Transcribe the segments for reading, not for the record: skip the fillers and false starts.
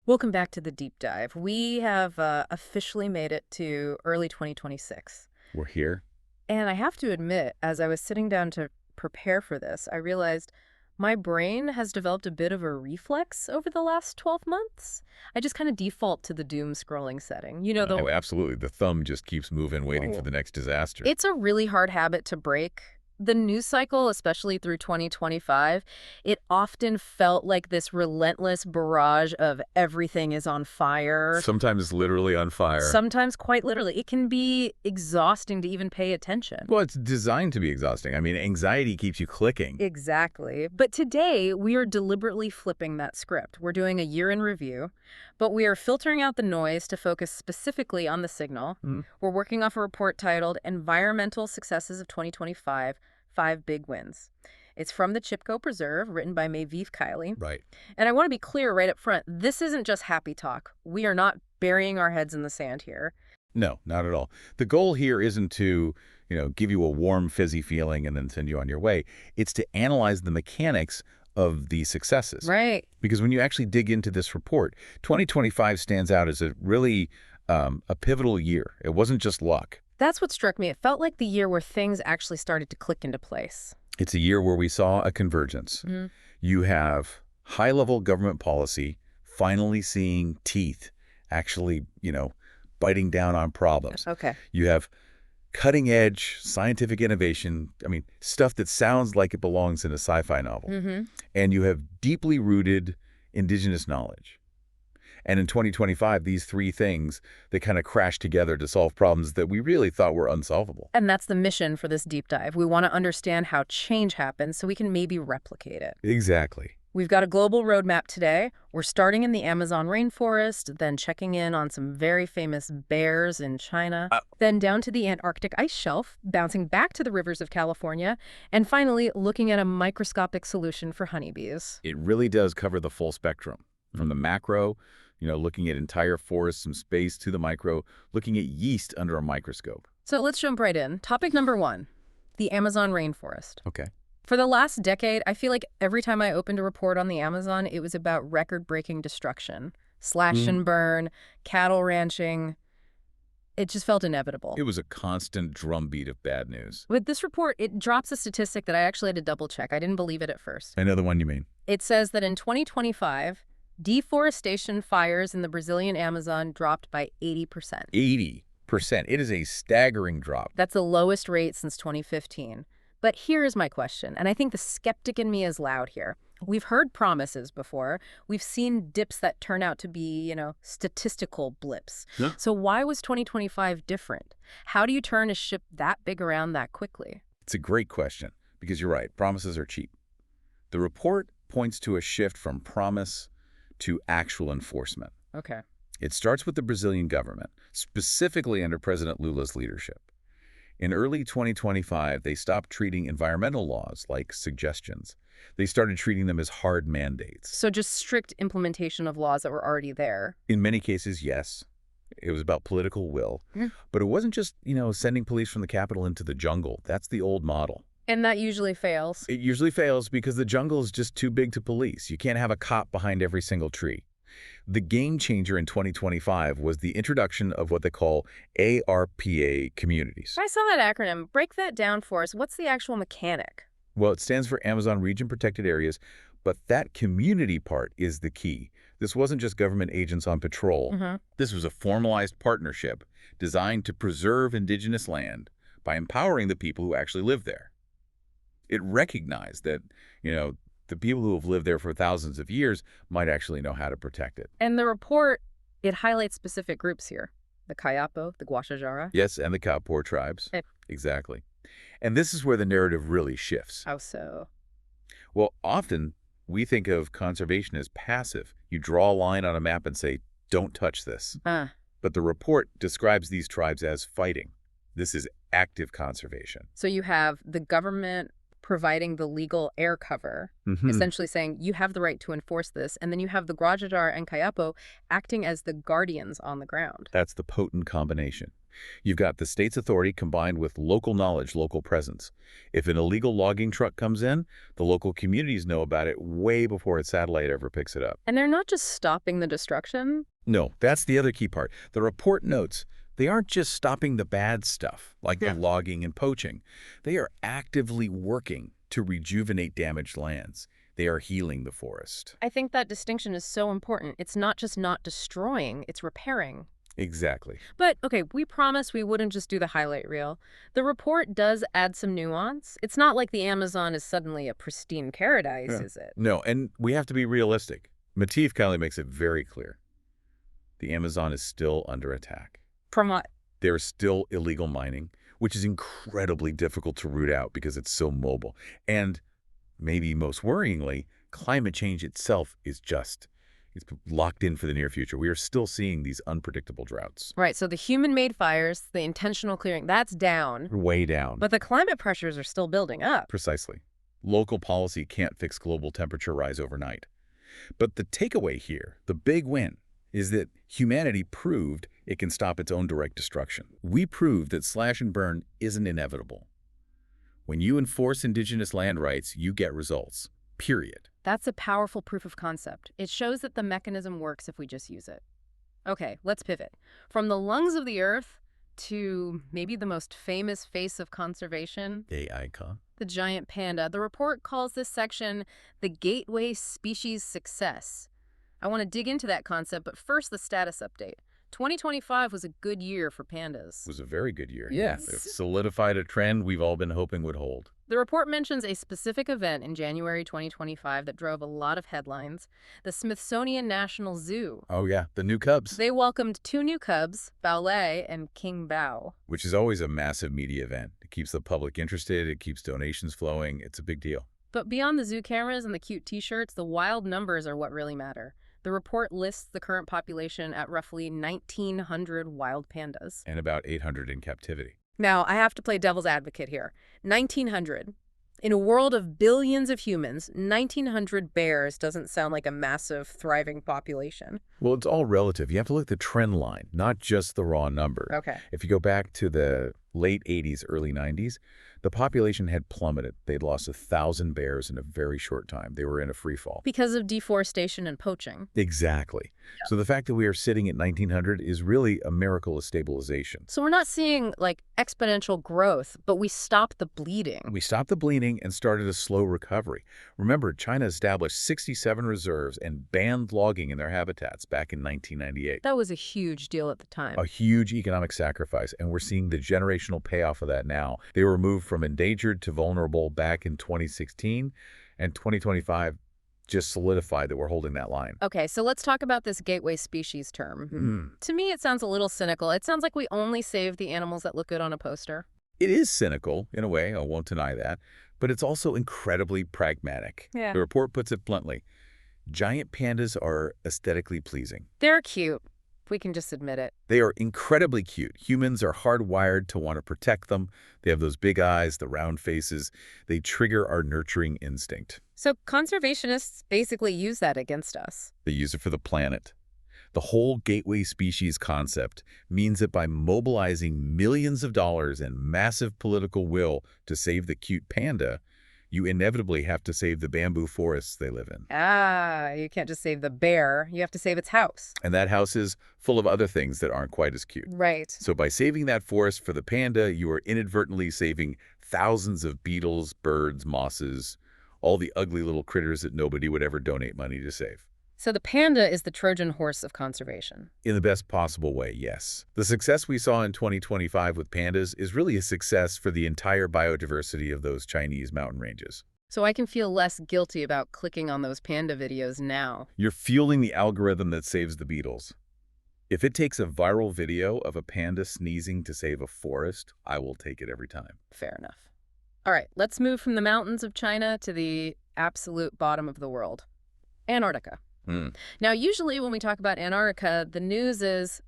Welcome back to the deep dive. We have officially made it to early 2026. We're here. And I have to admit, as I was sitting down to prepare for this, I realized my brain has developed a bit of a reflex over the last 12 months. I just kind of default to the doom scrolling setting. Oh, absolutely. The thumb just keeps moving, waiting for Oh, the next disaster. it's a really hard habit to break. The news cycle, especially through 2025, it often felt like this relentless barrage of everything is on fire. Sometimes it's literally on fire. Sometimes quite literally. It can be exhausting to even pay attention. Well, it's designed to be exhausting. I mean, anxiety keeps you clicking. Exactly. But today, we are deliberately flipping that script. We're doing a year in review, but we are filtering out the noise to focus specifically on the signal. Mm. We're working off a report titled Environmental Successes of 2025, 5 Big Wins. It's from the Chipko Preserve, written by Mayviv Kiley. Right. And I want to be clear right up front, this isn't just happy talk. We are not burying our heads in the sand here. No, not at all. The goal here isn't to, give you a warm, fizzy feeling and then send you on your way. It's to analyze the mechanics of these successes. Right. Because when you actually dig into this report, 2025 stands out as a really a pivotal year. It wasn't just luck. That's what struck me. It felt like the year where things actually started to click into place. It's a year where we saw a convergence. Mhm. You have high-level government policy finally seeing teeth, actually, biting down on problems. Okay. You have cutting-edge scientific innovation, stuff that sounds like it belongs in a sci-fi novel. Mm-hmm. And you have deeply rooted indigenous knowledge. And in 2025, these three things, they kind of crash together to solve problems that we really thought were unsolvable. And that's the mission for this deep dive. We want to understand how change happens so we can maybe replicate it. Exactly. We've got a global roadmap today. We're starting in the Amazon rainforest, then checking in on some very famous bears in China, then down to the Antarctic ice shelf, bouncing back to the rivers of California, and finally looking at a microscopic solution for honeybees. It really does cover the full spectrum, from the macro, looking at entire forests and space, to the micro, looking at yeast under a microscope. So let's jump right in. Topic number 1, the Amazon rainforest. Okay. For the last decade, I feel like every time I opened a report on the Amazon, it was about record-breaking destruction, slash and burn, cattle ranching. It just felt inevitable. It was a constant drumbeat of bad news. With this report, it drops a statistic that I actually had to double-check. I didn't believe it at first. I know the one you mean. It says that in 2025, deforestation fires in the Brazilian Amazon dropped by 80%. 80%. It is a staggering drop. That's the lowest rate since 2015. But here is my question, and I think the skeptic in me is loud here. We've heard promises before. We've seen dips that turn out to be, statistical blips. Yeah. So why was 2025 different? How do you turn a ship that big around that quickly? It's a great question, because you're right, promises are cheap. The report points to a shift from promise to actual enforcement. Okay. It starts with the Brazilian government, specifically under President Lula's leadership. In early 2025, they stopped treating environmental laws like suggestions. They started treating them as hard mandates. So just strict implementation of laws that were already there. In many cases, yes. It was about political will. But it wasn't just, sending police from the capital into the jungle. That's the old model. And that usually fails. It usually fails because the jungle is just too big to police. You can't have a cop behind every single tree. The game changer in 2025 was the introduction of what they call ARPA communities. I saw that acronym. Break that down for us. What's the actual mechanic? Well, it stands for Amazon Region Protected Areas, but that community part is the key. This wasn't just government agents on patrol. This was a formalized partnership designed to preserve indigenous land by empowering the people who actually live there. It recognized that, the people who have lived there for thousands of years might actually know how to protect it. And the report, it highlights specific groups here. The Kayapo, the Guachajara. Yes, and the Kaapor tribes. Eh. Exactly. And this is where the narrative really shifts. How so? Well, often we think of conservation as passive. You draw a line on a map and say, don't touch this. But the report describes these tribes as fighting. This is active conservation. So you have the government providing the legal air cover, essentially saying you have the right to enforce this, and then you have the Guajajara and Kayapo acting as the guardians on the ground. That's the potent combination. You've got the state's authority combined with local knowledge, local presence. If an illegal logging truck comes in, the local communities know about it way before its satellite ever picks it up. And they're not just stopping the destruction. No, that's the other key part. The report notes they aren't just stopping the bad stuff, like the logging and poaching. They are actively working to rejuvenate damaged lands. They are healing the forest. I think that distinction is so important. It's not just not destroying, it's repairing. Exactly. But, okay, we promised we wouldn't just do the highlight reel. The report does add some nuance. It's not like the Amazon is suddenly a pristine paradise, is it? No, and we have to be realistic. Matif Kali makes it very clear. The Amazon is still under attack. From what? There's still illegal mining, which is incredibly difficult to root out because it's so mobile. And maybe most worryingly, climate change itself is it's locked in for the near future. We are still seeing these unpredictable droughts. Right, so the human-made fires, the intentional clearing, that's down. Way down. But the climate pressures are still building up. Precisely. Local policy can't fix global temperature rise overnight. But the takeaway here, the big win, is that humanity proved it can stop its own direct destruction. We proved that slash and burn isn't inevitable. When you enforce indigenous land rights, you get results. Period. That's a powerful proof of concept. It shows that the mechanism works if we just use it. Okay, let's pivot. From the lungs of the earth to maybe the most famous face of conservation, A icon. the giant panda. The report calls this section the Gateway Species Success. I want to dig into that concept, but first the status update. 2025 was a good year for pandas. It was a very good year. Yes. It solidified a trend we've all been hoping would hold. The report mentions a specific event in January 2025 that drove a lot of headlines, the Smithsonian National Zoo. Oh yeah, the new cubs. They welcomed 2 new cubs, Bao and King Bao. Which is always a massive media event. It keeps the public interested, it keeps donations flowing, it's a big deal. But beyond the zoo cameras and the cute t-shirts, the wild numbers are what really matter. The report lists the current population at roughly 1,900 wild pandas. And about 800 in captivity. Now, I have to play devil's advocate here. 1,900. In a world of billions of humans, 1,900 bears doesn't sound like a massive, thriving population. Well, it's all relative. You have to look at the trend line, not just the raw number. Okay. If you go back to the late 80s, early 90s, the population had plummeted. They'd lost 1,000 bears in a very short time. They were in a free fall. Because of deforestation and poaching. Exactly. Yeah. So the fact that we are sitting at 1,900 is really a miracle of stabilization. So we're not seeing, like, exponential growth, but we stopped the bleeding. We stopped the bleeding and started a slow recovery. Remember, China established 67 reserves and banned logging in their habitats back in 1998. That was a huge deal at the time. A huge economic sacrifice, and we're seeing the generational payoff of that now. They were moved from endangered to vulnerable back in 2016, and 2025 just solidified that we're holding that line. Okay, so let's talk about this gateway species term. To me, it sounds a little cynical. It sounds like we only save the animals that look good on a poster. It is cynical, in a way, I won't deny that, but it's also incredibly pragmatic. Yeah. The report puts it bluntly. Giant pandas are aesthetically pleasing. They're cute. We can just admit it. They are incredibly cute. Humans are hardwired to want to protect them. They have those big eyes, the round faces. They trigger our nurturing instinct. So conservationists basically use that against us. They use it for the planet. The whole gateway species concept means that by mobilizing millions of dollars and massive political will to save the cute panda, you inevitably have to save the bamboo forests they live in. Ah, you can't just save the bear. You have to save its house. And that house is full of other things that aren't quite as cute. Right. So by saving that forest for the panda, you are inadvertently saving thousands of beetles, birds, mosses, all the ugly little critters that nobody would ever donate money to save. So the panda is the Trojan horse of conservation. In the best possible way, yes. The success we saw in 2025 with pandas is really a success for the entire biodiversity of those Chinese mountain ranges. So I can feel less guilty about clicking on those panda videos now. You're fueling the algorithm that saves the beetles. If it takes a viral video of a panda sneezing to save a forest, I will take it every time. Fair enough. All right, let's move from the mountains of China to the absolute bottom of the world, Antarctica. Now, usually when we talk about Antarctica, the news is,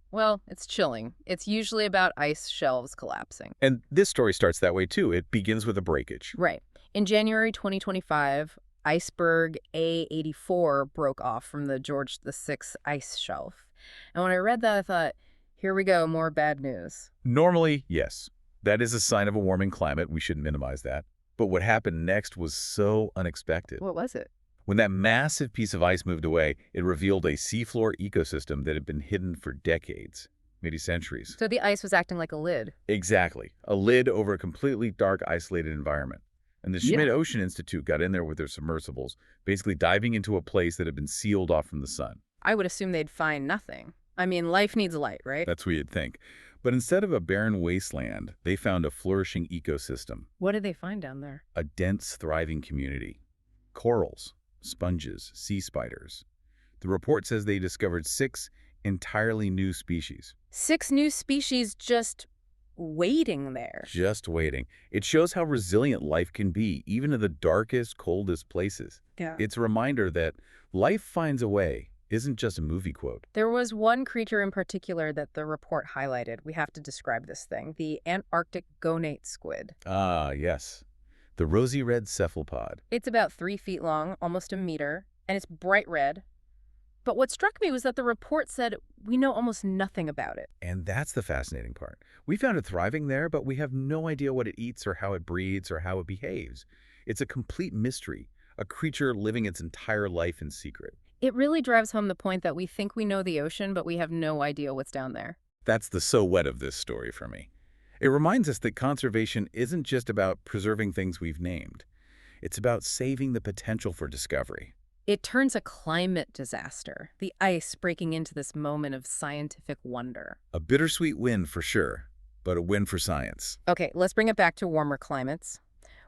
well, it's chilling. It's usually about ice shelves collapsing. And this story starts that way, too. It begins with a breakage. Right. In January 2025, iceberg A84 broke off from the George VI ice shelf. And when I read that, I thought, Here we go, more bad news. Normally, yes. That is a sign of a warming climate. We shouldn't minimize that. But what happened next was so unexpected. What was it? When that massive piece of ice moved away, it revealed a seafloor ecosystem that had been hidden for decades, maybe centuries. So the ice was acting like a lid. Exactly. A lid over a completely dark, isolated environment. And the Schmidt Ocean Institute got in there with their submersibles, basically diving into a place that had been sealed off from the sun. I would assume they'd find nothing. I mean, life needs light, right? That's what you'd think. But instead of a barren wasteland, they found a flourishing ecosystem. What did they find down there? A dense, thriving community. Corals, sponges, sea spiders. The report says they discovered 6 entirely new species. 6 new species just waiting there. Just waiting. It shows how resilient life can be, even in the darkest, coldest places. Yeah. It's a reminder that life finds a way isn't just a movie quote. There was one creature in particular that the report highlighted. We have to describe this thing, the Antarctic gonate squid. Ah, yes. The rosy red cephalopod. It's about 3 feet long, almost a meter, and it's bright red. But what struck me was that the report said we know almost nothing about it. And that's the fascinating part. We found it thriving there, but we have no idea what it eats or how it breeds or how it behaves. It's a complete mystery, a creature living its entire life in secret. It really drives home the point that we think we know the ocean, but we have no idea what's down there. That's the so what of this story for me. It reminds us that conservation isn't just about preserving things we've named. It's about saving the potential for discovery. It turns a climate disaster, the ice breaking into this moment of scientific wonder. A bittersweet win for sure, but a win for science. Okay, let's bring it back to warmer climates.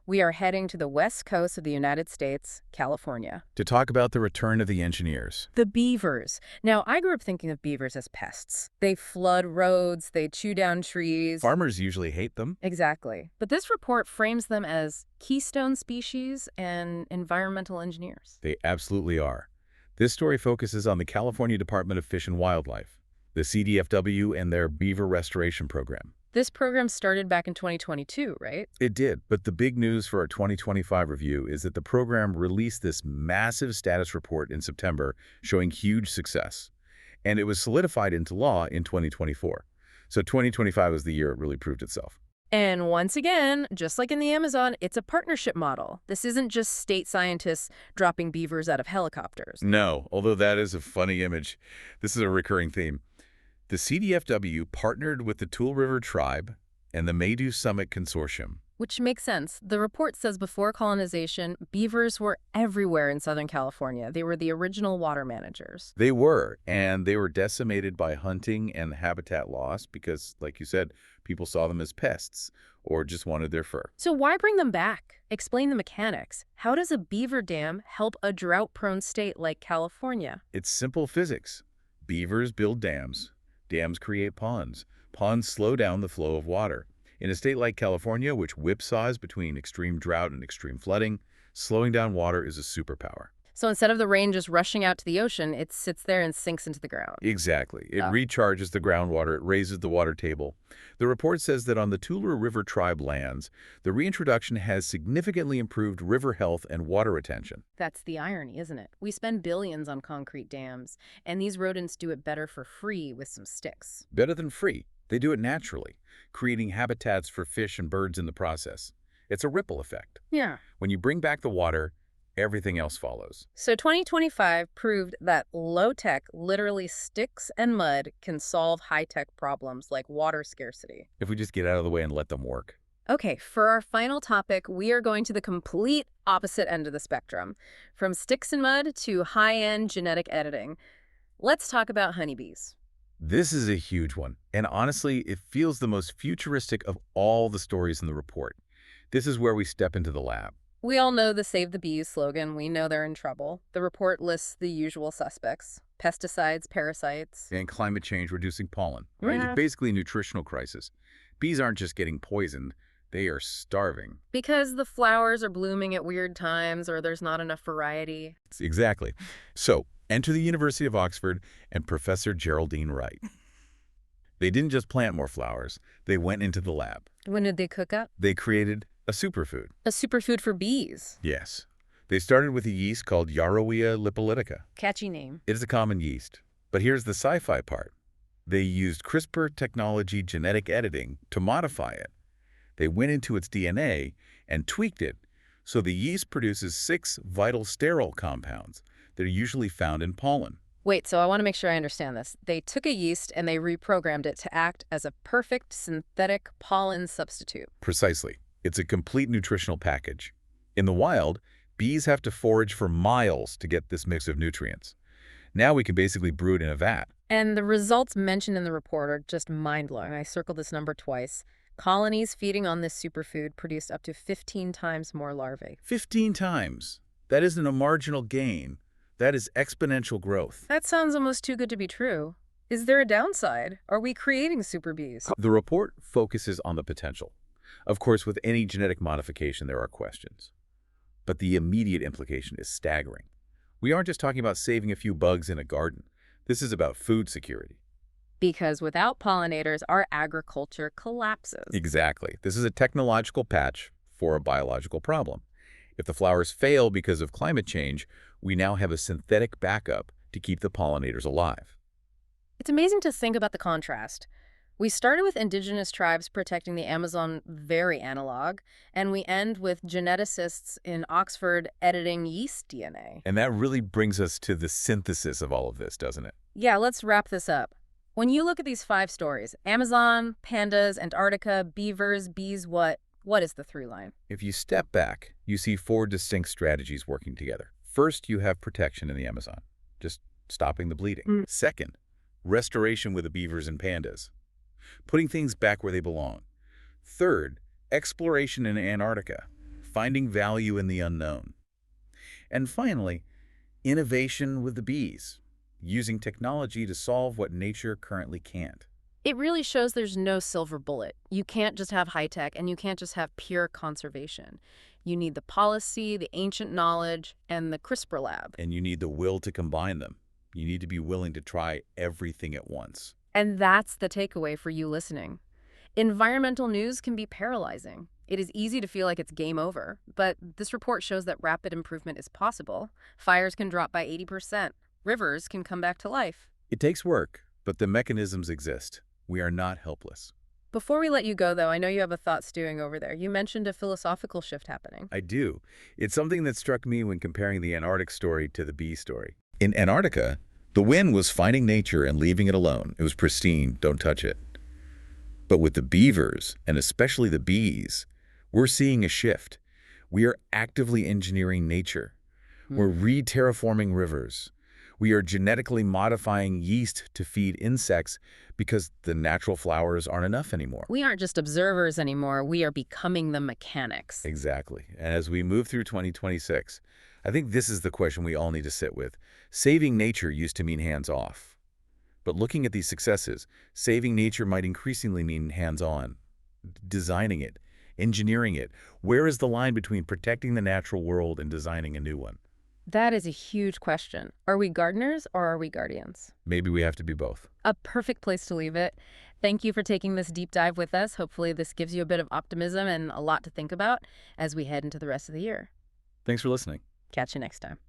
We are heading to the west coast of the United States, California. To talk about the return of the engineers. The beavers. Now, I grew up thinking of beavers as pests. They flood roads, they chew down trees. Farmers usually hate them. Exactly. But this report frames them as keystone species and environmental engineers. They absolutely are. This story focuses on the California Department of Fish and Wildlife, the CDFW, and their beaver restoration program. This program started back in 2022, right? It did, but the big news for our 2025 review is that the program released this massive status report in September showing huge success. And it was solidified into law in 2024. So 2025 was the year it really proved itself. And once again, just like in the Amazon, it's a partnership model. This isn't just state scientists dropping beavers out of helicopters. No, although that is a funny image. This is a recurring theme. The CDFW partnered with the Tule River Tribe and the Maydew Summit Consortium. Which makes sense. The report says before colonization, beavers were everywhere in Southern California. They were the original water managers. They were, and they were decimated by hunting and habitat loss because, like you said, people saw them as pests or just wanted their fur. So why bring them back? Explain the mechanics. How does a beaver dam help a drought-prone state like California? It's simple physics. Beavers build dams. Dams create ponds. Ponds slow down the flow of water. In a state like California, which whipsaws between extreme drought and extreme flooding, slowing down water is a superpower. So instead of the rain just rushing out to the ocean, it sits there and sinks into the ground. Exactly. It recharges the groundwater. It raises the water table. The report says that on the Tule River Tribe lands, the reintroduction has significantly improved river health and water retention. That's the irony, isn't it? We spend billions on concrete dams, and these rodents do it better for free with some sticks. Better than free. They do it naturally, creating habitats for fish and birds in the process. It's a ripple effect. Yeah. When you bring back the water, everything else follows. So 2025 proved that low-tech, literally sticks and mud, can solve high-tech problems like water scarcity. If we just get out of the way and let them work. Okay, for our final topic, we are going to the complete opposite end of the spectrum. From sticks and mud to high-end genetic editing. Let's talk about honeybees. This is a huge one, and honestly, it feels the most futuristic of all the stories in the report. This is where we step into the lab. We all know the Save the Bees slogan. We know they're in trouble. The report lists the usual suspects: pesticides, parasites, And climate change reducing pollen, right? Yeah. It's basically a nutritional crisis. Bees aren't just getting poisoned, they are starving. because the flowers are blooming at weird times or there's not enough variety. Exactly. So, enter the University of Oxford and Professor Geraldine Wright. They didn't just plant more flowers, they went into the lab. When did they cook up? They created a superfood. A superfood for bees. Yes. They started with a yeast called Yaroia lipolytica. Catchy name. It is a common yeast. But here's the sci-fi part. They used CRISPR technology genetic editing to modify it. They went into its DNA and tweaked it so the yeast produces 6 vital sterol compounds that are usually found in pollen. Wait, so I want to make sure I understand this. They took a yeast and they reprogrammed it to act as a perfect synthetic pollen substitute. Precisely. It's a complete nutritional package. In the wild, bees have to forage for miles to get this mix of nutrients. Now we can basically brew it in a vat. And the results mentioned in the report are just mind-blowing. I circled this number twice. Colonies feeding on this superfood produced up to 15 times more larvae. 15 times. That isn't a marginal gain. That is exponential growth. That sounds almost too good to be true. Is there a downside? Are we creating super bees? The report focuses on the potential. Of course, with any genetic modification, there are questions. But the immediate implication is staggering. We aren't just talking about saving a few bugs in a garden. This is about food security. Because without pollinators, our agriculture collapses. Exactly. This is a technological patch for a biological problem. If the flowers fail because of climate change, we now have a synthetic backup to keep the pollinators alive. It's amazing to think about the contrast. We started with indigenous tribes protecting the Amazon, very analog, and we end with geneticists in Oxford editing yeast DNA. And that really brings us to the synthesis of all of this, doesn't it? Yeah, let's wrap this up. When you look at these 5 stories, Amazon, pandas, Antarctica, beavers, bees, what is the through line? If you step back, you see 4 distinct strategies working together. First, you have protection in the Amazon, just stopping the bleeding. Second, restoration with the beavers and pandas, putting things back where they belong. Third, exploration in Antarctica, finding value in the unknown. And finally, innovation with the bees, using technology to solve what nature currently can't. It really shows there's no silver bullet. You can't just have high tech and you can't just have pure conservation. You need the policy, the ancient knowledge, and the CRISPR lab. And you need the will to combine them. You need to be willing to try everything at once. And that's the takeaway for you listening. Environmental news can be paralyzing. It is easy to feel like it's game over, but this report shows that rapid improvement is possible. Fires can drop by 80%. Rivers can come back to life. It takes work, but the mechanisms exist. We are not helpless. Before we let you go, though, I know you have a thought stewing over there. You mentioned a philosophical shift happening. I do. It's something that struck me when comparing the Antarctic story to the bee story. In Antarctica, the wind was finding nature and leaving it alone. It was pristine, don't touch it. But with the beavers, and especially the bees, we're seeing a shift. We are actively engineering nature. We're re-terraforming rivers. We are genetically modifying yeast to feed insects because the natural flowers aren't enough anymore. We aren't just observers anymore. We are becoming the mechanics. Exactly. And as we move through 2026, I think this is the question we all need to sit with. Saving nature used to mean hands-off. But looking at these successes, saving nature might increasingly mean hands-on. Designing it, engineering it. Where is the line between protecting the natural world and designing a new one? That is a huge question. Are we gardeners or are we guardians? Maybe we have to be both. A perfect place to leave it. Thank you for taking this deep dive with us. Hopefully this gives you a bit of optimism and a lot to think about as we head into the rest of the year. Thanks for listening. Catch you next time.